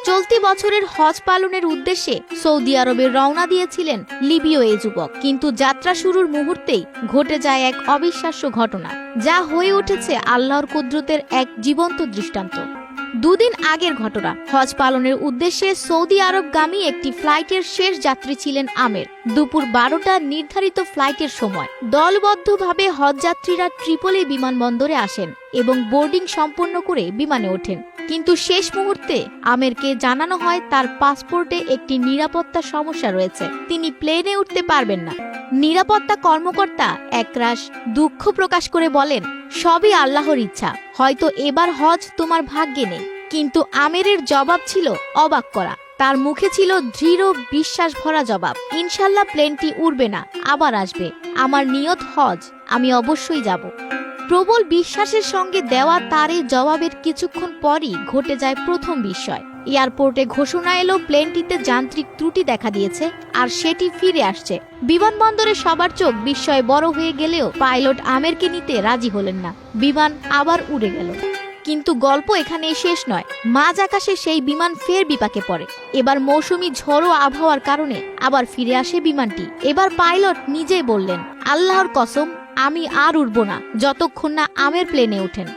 চলতি বছরের হজ পালনের উদ্দেশ্যে সৌদি আরবে রওনা দিয়েছিলেন লিবীয় এই যুবক, কিন্তু যাত্রা শুরুর মুহূর্তেই ঘটে যায় এক অবিশ্বাস্য ঘটনা, যা হয়ে উঠেছে আল্লাহর কুদরতের এক জীবন্ত দৃষ্টান্ত। দুদিন আগের ঘটনা। হজ পালনের উদ্দেশ্যে সৌদি আরবগামী একটি ফ্লাইটের শেষ যাত্রী ছিলেন আমের। দুপুর 12টা নির্ধারিত ফ্লাইটের সময় দলবদ্ধভাবে হজযাত্রীরা ট্রিপলি বিমানবন্দরে আসেন এবং বোর্ডিং সম্পন্ন করে বিমানে ওঠেন। কিন্তু শেষ মুহূর্তে আমেরকে জানানো হয় তার পাসপোর্টে একটি নিরাপত্তা সমস্যা রয়েছে, তিনি প্লেনে উঠতে পারবেন না। নিরাপত্তা কর্মকর্তা একরাশ দুঃখ প্রকাশ করে বলেন, সবই আল্লাহর ইচ্ছা, হয়তো এবার হজ তোমার ভাগ্যে নেই। কিন্তু আমেরের জবাব ছিল অবাক করা। তার মুখে ছিল দৃঢ় বিশ্বাস ভরা জবাব, ইনশাল্লাহ প্লেনটি উড়বে না, আবার আসবে। আমার নিয়ত হজ, আমি অবশ্যই যাব। প্রবল বিশ্বাসের সঙ্গে দেওয়া তার এই জবাবের কিছুক্ষণ পরই ঘটে যায় প্রথম বিস্ময়। এয়ারপোর্টে ঘোষণা এলো প্লেনটিতে যান্ত্রিক ত্রুটি দেখা দিয়েছে আর সেটি ফিরে আসছে। বিমানবন্দরে সবার চোখ বিস্ময়ে বড় হয়ে গেলেও পাইলট আমেরকে নিতে রাজি হলেন না। বিমান আবার উড়ে গেল। কিন্তু গল্প এখানেই শেষ নয়। মাঝ আকাশে সেই বিমান ফের বিপাকে পড়ে। এবার মৌসুমী ঝড়ো আবহাওয়ার কারণে আবার ফিরে আসে বিমানটি। এবার পাইলট নিজেই বললেন, আল্লাহর কসম, আমি আর উড়ব না যতক্ষণ না আমের প্লেনে ওঠেন।